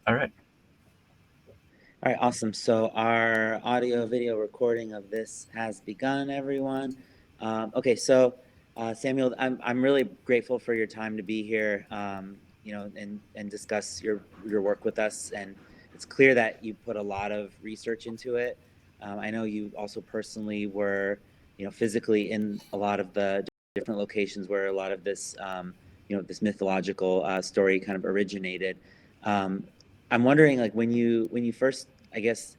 All right. All right, awesome. So our audio video recording of this has begun, everyone. Okay, so Samuel, I'm really grateful for your time to be here, and discuss your work with us. And it's clear that you put a lot of research into it. I know you also personally were, physically in a lot of the different locations where a lot of this, this mythological story kind of originated. Um, I'm wondering, like, when you first, I guess,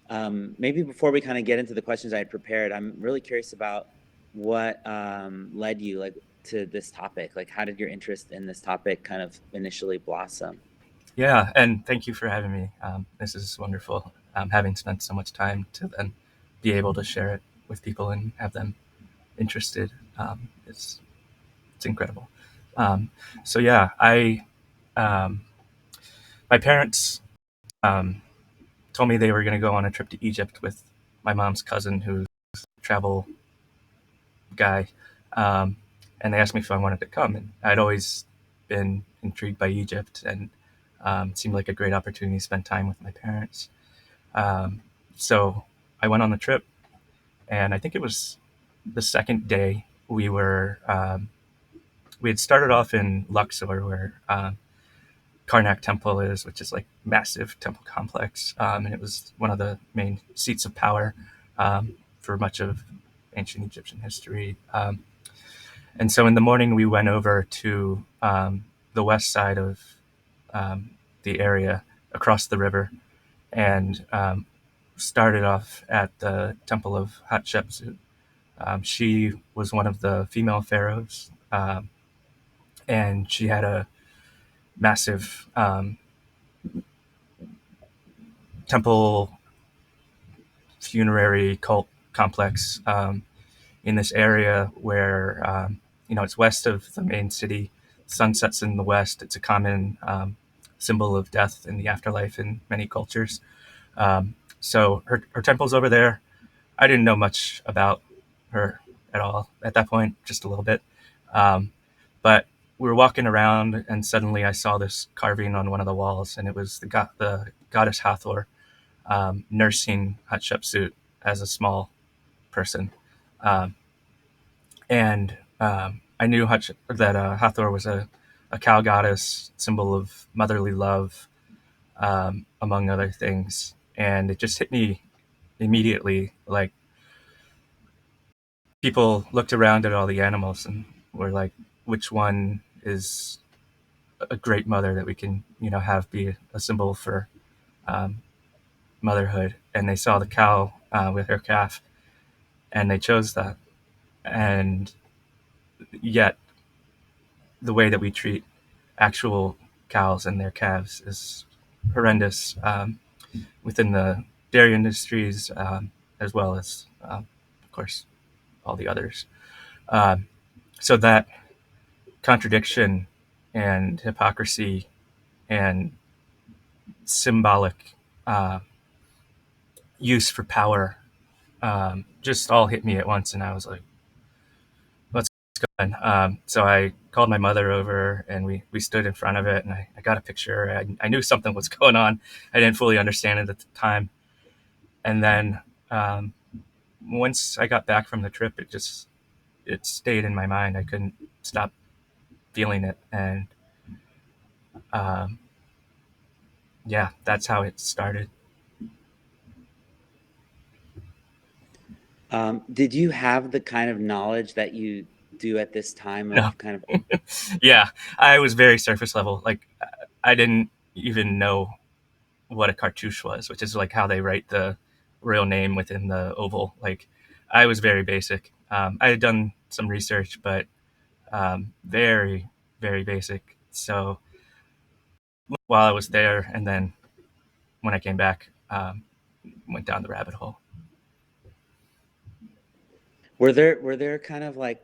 maybe before we kind of get into the questions I had prepared, I'm really curious about what led you like to this topic. Like, how did your interest in this topic kind of initially blossom? Yeah, and thank you for having me. This is wonderful. Having spent so much time to then be able to share it with people and have them interested, it's incredible. Um, so yeah, I um, my parents um, told me they were going to go on a trip to Egypt with my mom's cousin, who's a travel guy, um, and they asked me if I wanted to come. And I'd always been intrigued by Egypt, and it seemed like a great opportunity to spend time with my parents. Um, so I went on the trip, and I think it was the second day we had started off in Luxor, where Karnak Temple is, which is like massive temple complex, and it was one of the main seats of power for much of ancient Egyptian history. And so in the morning, we went over to the west side of um, the area across the river and started off at the Temple of Hatshepsut. She was one of the female pharaohs, and she had a massive temple funerary cult complex in this area where it's west of the main city. Sun sets in the west. It's a common symbol of death in the afterlife in many cultures. So her temple's over there. I didn't know much about her at all at that point, just a little bit. Um, but we were walking around, and suddenly I saw this carving on one of the walls, and it was the goddess Hathor nursing Hatshepsut as a small person. Um, and I knew that Hathor was a cow goddess, symbol of motherly love, among other things. And it just hit me immediately. Like, people looked around at all the animals and were like, which one is a great mother that we can, have be a symbol for um, motherhood? And they saw the cow with her calf, and they chose that. And yet, the way that we treat actual cows and their calves is horrendous within the dairy industries, as well as, of course, all the others. Um, so that contradiction and hypocrisy and symbolic uh, use for power just all hit me at once, and I was like, "What's going on?" So I called my mother over, and we stood in front of it, and I got a picture. I knew something was going on. I didn't fully understand it at the time, and then um, once I got back from the trip, it stayed in my mind. I couldn't stop feeling it, and um, yeah, that's how it started. Did you have the kind of knowledge that you do at this time No, of kind of? yeah, I was very surface level. Like, I didn't even know what a cartouche was, which is like how they write the real name within the oval. Like, I was very basic. I had done some research, but very, very basic. So while I was there, and then when I came back, went down the rabbit hole. Were there kind of like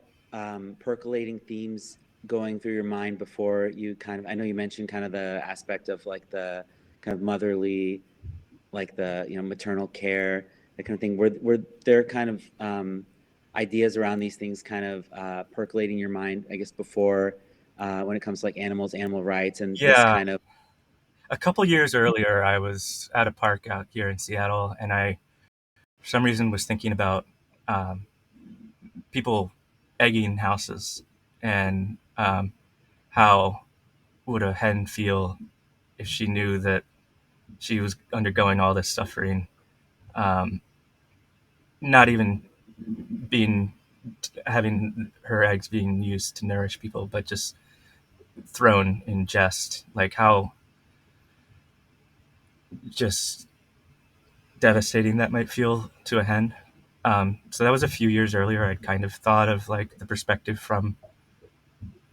percolating themes going through your mind before you kind of? I know you mentioned kind of the aspect of like the kind of motherly, like the maternal care, that kind of thing. Were there kind of ideas around these things kind of percolating your mind, I guess, before when it comes to like animals, animal rights, and this Yeah, kind of? a couple years earlier, I was at a park out here in Seattle, and I, for some reason, was thinking about um, people egging houses and how would a hen feel if she knew that she was undergoing all this suffering, um, not even being having her eggs being used to nourish people, but just thrown in jest. Like how just devastating that might feel to a hen. So that was a few years earlier. I'd kind of thought of like the perspective from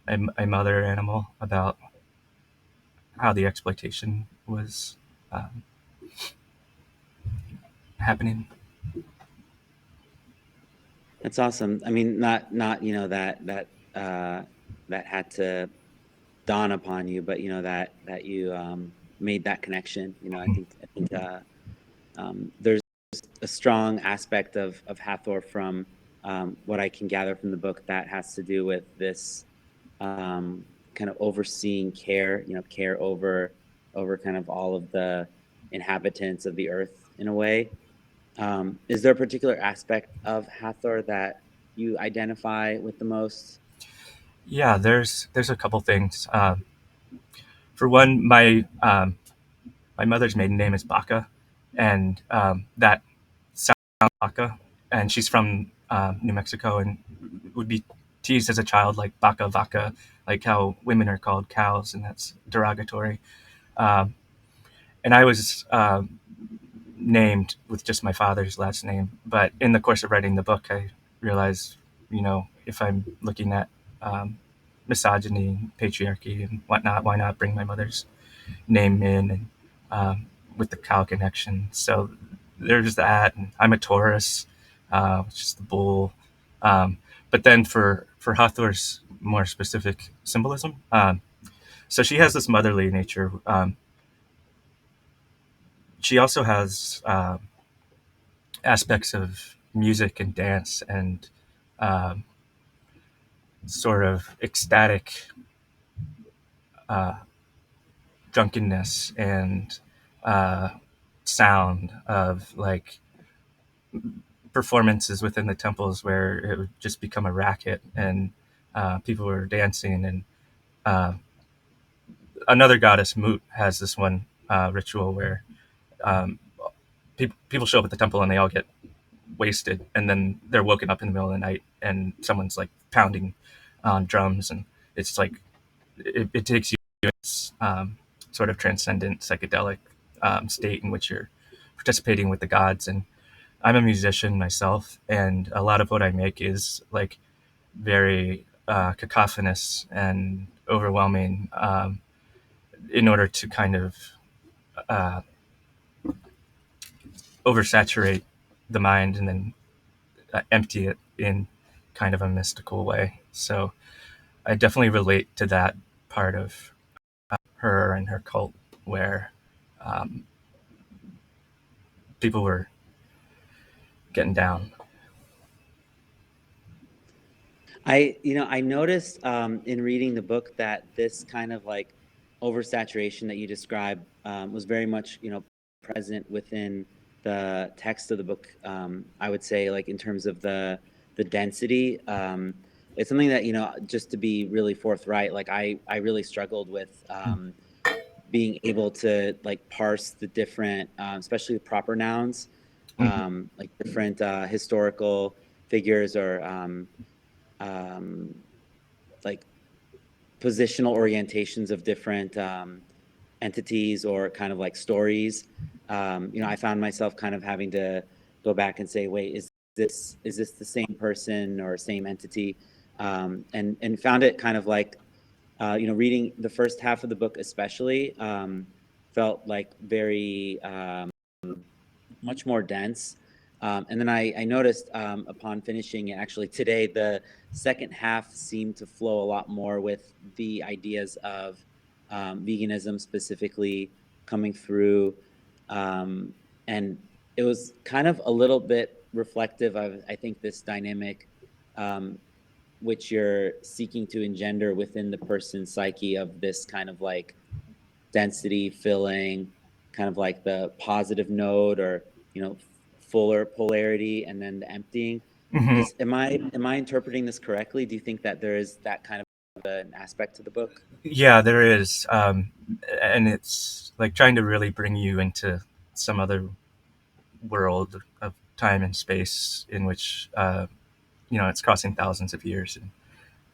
a mother animal about how the exploitation was um, happening. That's awesome. I mean, not that had to dawn upon you, but that you made that connection. There's a strong aspect of Hathor from what I can gather from the book that has to do with this kind of overseeing care, care over kind of all of the inhabitants of the earth in a way. Is there a particular aspect of Hathor that you identify with the most? Yeah, there's a couple things. For one, my mother's maiden name is Baca, and that sounds like Baca, and she's from New Mexico, and would be teased as a child like Baca Vaca, like how women are called cows, and that's derogatory. Um, and I was named with just my father's last name, but in the course of writing the book, I realized, if I'm looking at um, misogyny, patriarchy, and whatnot, why not bring my mother's name in and with the cow connection. So there's that. And I'm a Taurus, which is the bull. But then for Hathor's more specific symbolism, so she has this motherly nature. She also has aspects of music and dance and um, sort of ecstatic uh, drunkenness and uh, sound of like performances within the temples where it would just become a racket and people were dancing. And uh, another goddess, Moot, has this one ritual where um, people show up at the temple and they all get wasted, and then they're woken up in the middle of the night and someone's like pounding on drums, and it's like it takes you to this sort of transcendent psychedelic state in which you're participating with the gods. And I'm a musician myself, and a lot of what I make is like very cacophonous and overwhelming in order to kind of uh, oversaturate the mind and then empty it in kind of a mystical way. So I definitely relate to that part of her and her cult where um, people were getting down. I noticed in reading the book that this kind of like oversaturation that you described was very much, present within the text of the book. I would say, like in terms of the density, it's something that just to be really forthright, like I really struggled with being able to like parse the different, especially the proper nouns, Mm-hmm. like different historical figures or um, like positional orientations of different entities or kind of like stories. I found myself kind of having to go back and say, wait, is this the same person or same entity? And found it kind of like reading the first half of the book especially felt like very much more dense. And then I noticed upon finishing it, actually today, the second half seemed to flow a lot more with the ideas of veganism specifically coming through. And it was kind of a little bit reflective of, I think, this dynamic um, which you're seeking to engender within the person's psyche of this kind of like density, filling, kind of like the positive node or, fuller polarity, and then the emptying. Hmm. Am I interpreting this correctly? Do you think that there is that kind of an aspect to the book? Yeah, there is, and it's like trying to really bring you into some other world of time and space in which it's crossing thousands of years, and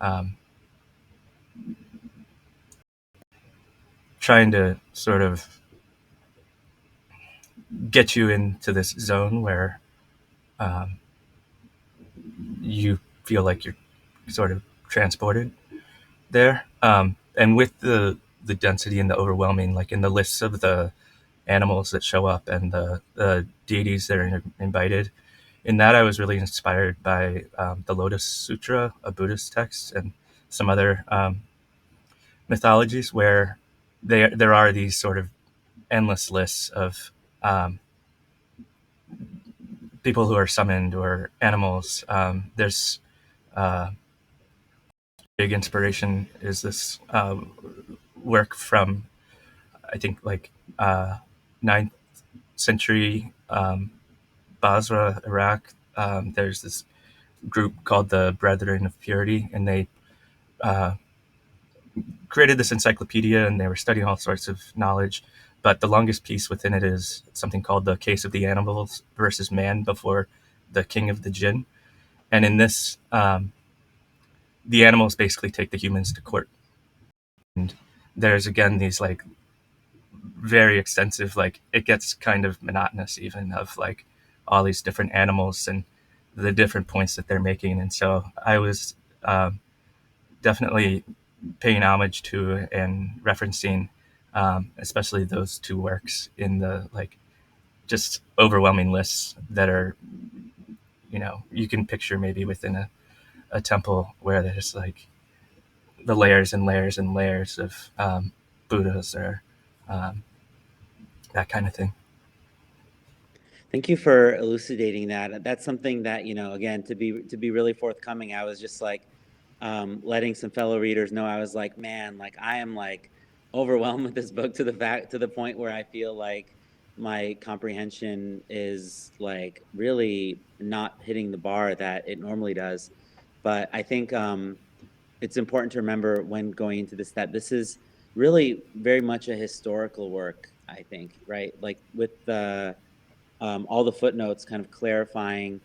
um, trying to sort of get you into this zone where um, you feel like you're sort of transported there. And with the density and the overwhelming, like in the lists of the animals that show up and the deities that are invited, in that I was really inspired by the Lotus Sutra, a Buddhist text, and some other mythologies where there are these sort of endless lists of um, people who are summoned or animals. There's big inspiration is this work from I think like ninth century Basra, Iraq. There's this group called the Brethren of Purity, and they uh, created this encyclopedia, and they were studying all sorts of knowledge. But the longest piece within it is something called the Case of the Animals versus Man before the King of the Jinn. And in this, the animals basically take the humans to court. And there's again these like very extensive, like it gets kind of monotonous even of like all these different animals and the different points that they're making. And so I was definitely paying homage to and referencing, especially those two works in the like just overwhelming lists that are, you can picture maybe within a temple where there's like the layers and layers and layers of Buddhas or um, that kind of thing. Thank you for elucidating that. That's something that, again, to be really forthcoming, I was just like letting some fellow readers know. I was like, man, like I am like overwhelmed with this book to the point where I feel like my comprehension is like really not hitting the bar that it normally does. But I think it's important to remember when going into this that this is really very much a historical work, I think, right? Like with the all the footnotes kind of clarifying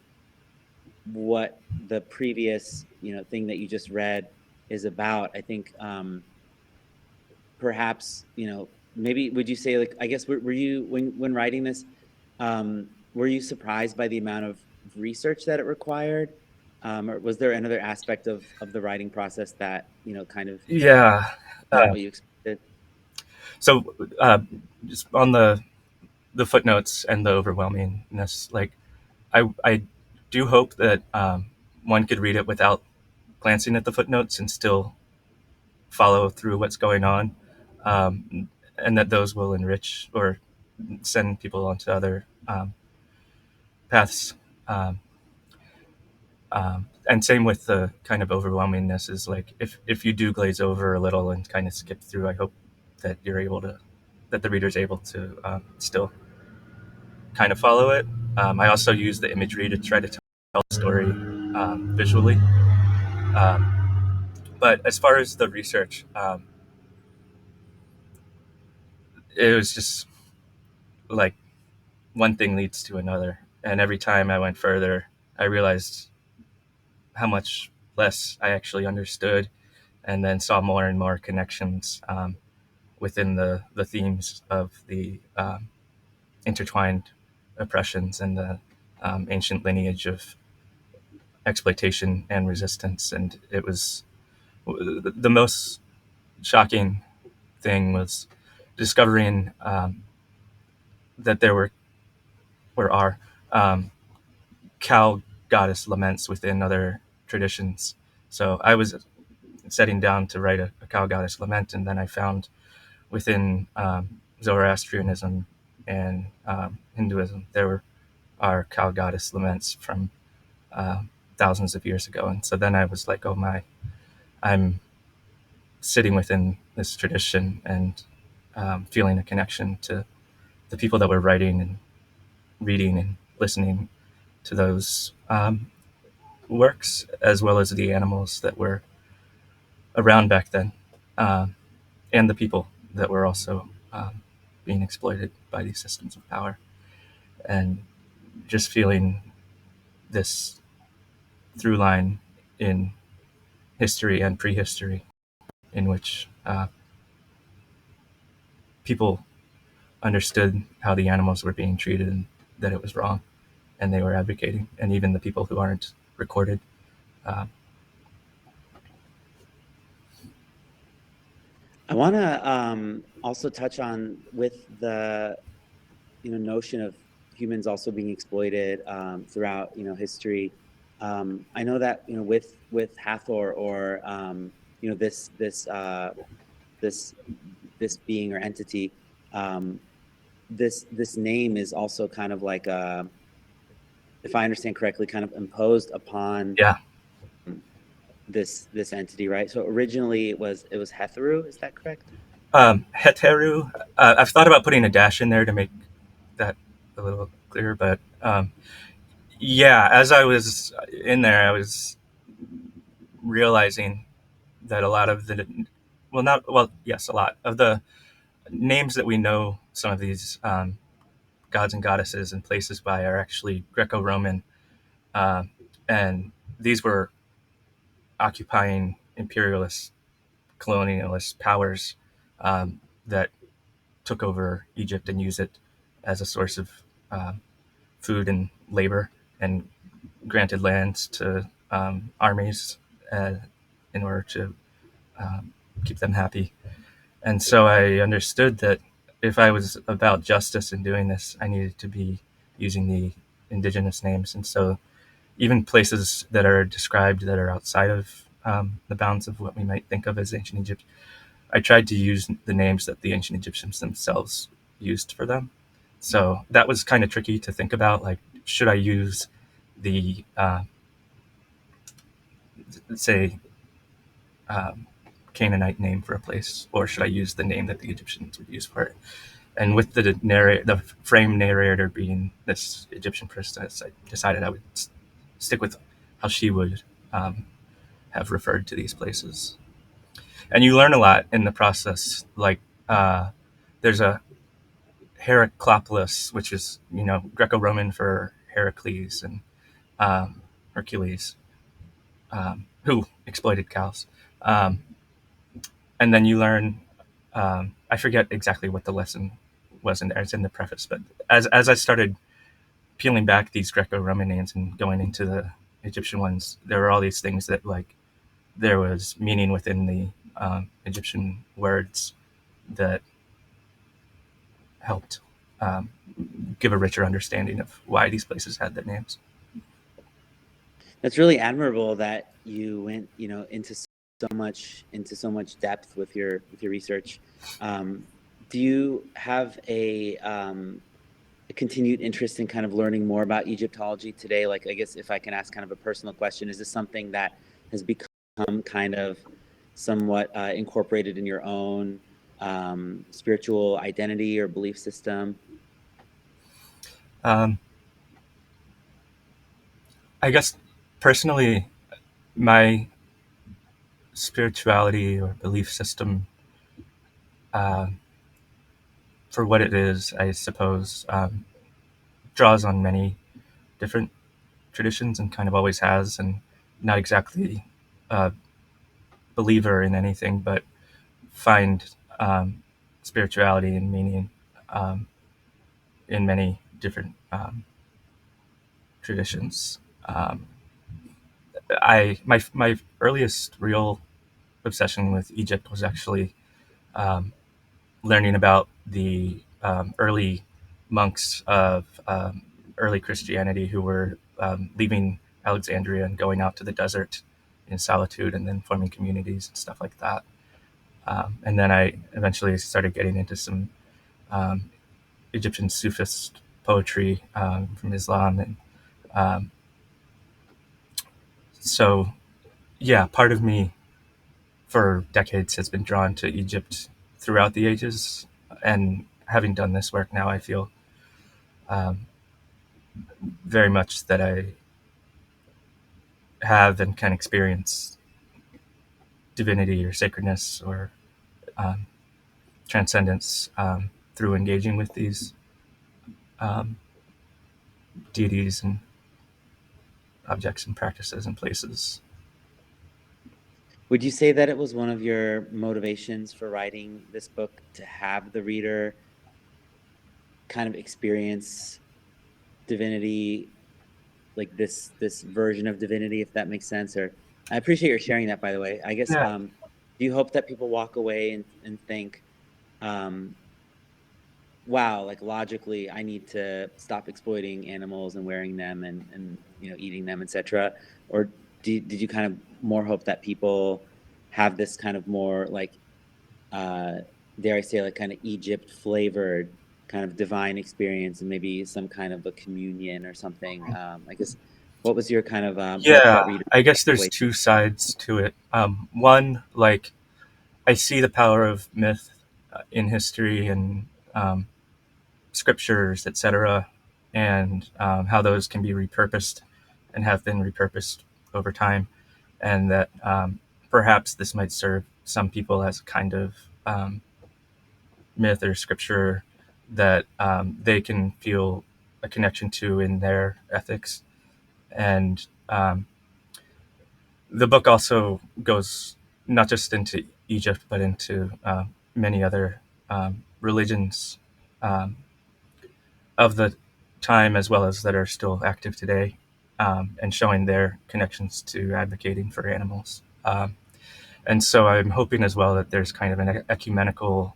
what the previous thing that you just read is about. I think perhaps maybe would you say, like, I guess, were you when writing this, were you surprised by the amount of research that it required, or was there another aspect of the writing process that kind of Yeah. not what you expected? So uh, just on the footnotes and the overwhelmingness, like I do hope that one could read it without glancing at the footnotes and still follow through what's going on, and that those will enrich or send people onto other paths. Um, and same with the kind of overwhelmingness is like if you do glaze over a little and kind of skip through, I hope that that the reader's able to still kind of follow it. I also use the imagery to try to tell the story visually. But as far as the research, it was just like one thing leads to another. And every time I went further, I realized how much less I actually understood, and then saw more and more connections within the themes of the intertwined oppressions and the ancient lineage of exploitation and resistance. And it was the most shocking thing was discovering that there were or are cow goddess laments within other traditions. So I was setting down to write a cow goddess lament, and then I found within Zoroastrianism and Hinduism there are cow goddess laments from uh, thousands of years ago. And so then I was like, oh my, I'm sitting within this tradition, and feeling a connection to the people that were writing and reading and listening to those works, as well as the animals that were around back then, um, and the people that were also being exploited by these systems of power, and just feeling this through line in history and prehistory, in which people understood how the animals were being treated and that it was wrong, and they were advocating, and even the people who aren't recorded. Um, I want to also touch on with the notion of humans also being exploited throughout history. I know that with Hathor or this this being or entity, um, this name is also kind of like if I understand correctly, kind of imposed upon yeah, this entity, right? So originally it was Hetheru, is that correct? Heteru. I've thought about putting a dash in there to make that a little clearer, but yeah, as I was in there, I was realizing that a lot of the, well, not well, yes, a lot of the names that we know some of these gods and goddesses and places by are actually Greco-Roman, uh, and these were occupying imperialist, colonialist powers that took over Egypt and used it as a source of food and labor, and granted lands to armies uh, in order to keep them happy. And so I understood that if I was about justice in doing this, I needed to be using the indigenous names. And so even places that are described that are outside of the bounds of what we might think of as ancient Egypt, I tried to use the names that the ancient Egyptians themselves used for them. So that was kind of tricky to think about. Like, should I use the, say, um, Canaanite name for a place, or should I use the name that the Egyptians would use for it? And with the frame narrator being this Egyptian priestess, I decided I would stick with how she would um, have referred to these places. And you learn a lot in the process. Like there's a Heraclopolis, which is Greco-Roman for Heracles and Hercules, who exploited cows. Um, and then you learn. I forget exactly what the lesson was in there. It's in the preface, but as I started peeling back these Greco-Roman names and going into the Egyptian ones, there were all these things that like there was meaning within the Egyptian words that helped um, give a richer understanding of why these places had their names. That's really admirable that you went, into so much depth with your research. Do you have a continued interest in kind of learning more about Egyptology today? Like, I guess if I can ask kind of a personal question, is this something that has become kind of somewhat incorporated in your own spiritual identity or belief system? Um, I guess personally, my spirituality or belief system, uh, for what it is, I suppose, draws on many different traditions and kind of always has, and not exactly a believer in anything, but find spirituality and meaning um, in many different traditions. My earliest real obsession with Egypt was actually um, learning about the early monks of early Christianity who were leaving Alexandria and going out to the desert in solitude and then forming communities and stuff like that. And then I eventually started getting into some um, Egyptian Sufist poetry from Islam. And um, so, yeah, part of me for decades has been drawn to Egypt throughout the ages. And having done this work now, I feel um, very much that I have and can experience divinity or sacredness or um, transcendence through engaging with these um, deities and objects and practices and places. Would you say that it was one of your motivations for writing this book to have the reader kind of experience divinity, like this version of divinity, if that makes sense? Or I appreciate your sharing that, by the way. I guess Yeah, do you hope that people walk away and think, um, wow, like logically, I need to stop exploiting animals and wearing them and eating them, etc. Or did you kind of more hope that people have this kind of more like uh, dare I say like kind of Egypt flavored kind of divine experience and maybe some kind of a communion or something? I guess what was your kind of hope that yeah. readers I guess walk there's away? two sides to it. One, like I see the power of myth in history and scriptures, etc., and how those can be repurposed and have been repurposed over time, and that perhaps this might serve some people as a kind of myth or scripture that they can feel a connection to in their ethics. And the book also goes not just into Egypt, but into many other religions um, of the time as well as that are still active today, and showing their connections to advocating for animals. And so I'm hoping as well that there's kind of an ecumenical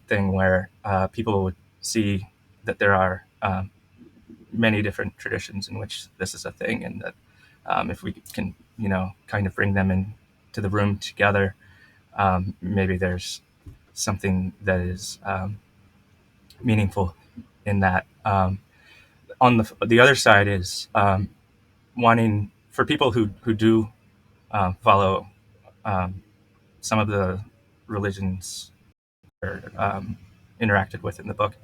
thing where people would see that there are many different traditions in which this is a thing, and that if we can, kind of bring them into the room together, maybe there's something that is meaningful in that. On the other side is wanting for people who do follow um, some of the religions or interacted with in the book,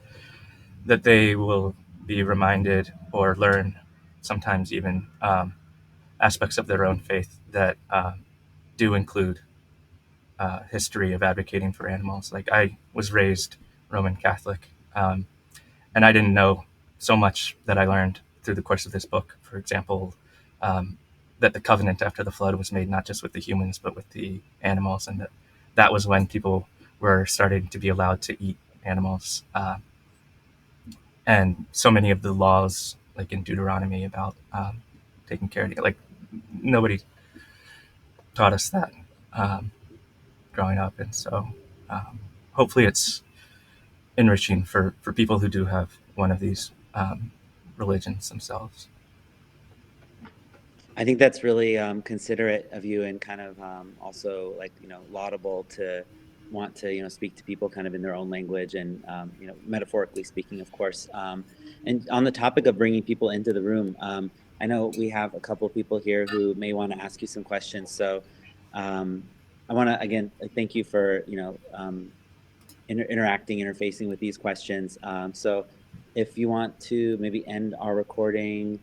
that they will be reminded or learn sometimes even aspects of their own faith that do include history of advocating for animals. Like I was raised Roman Catholic, and I didn't know so much that I learned through the course of this book. For example, um, that the covenant after the flood was made not just with the humans but with the animals, and that was when people were starting to be allowed to eat animals. And so many of the laws, like in Deuteronomy, about taking care of it, like nobody taught us that um, growing up, and so hopefully it's enriching for people who do have one of these religions themselves. I think that's really considerate of you and kind of also like laudable to want to speak to people kind of in their own language and metaphorically speaking, of course. And on the topic of bringing people into the room, I know we have a couple of people here who may want to ask you some questions. So um, I want to again thank you for interacting, interfacing with these questions. So if you want to maybe end our recording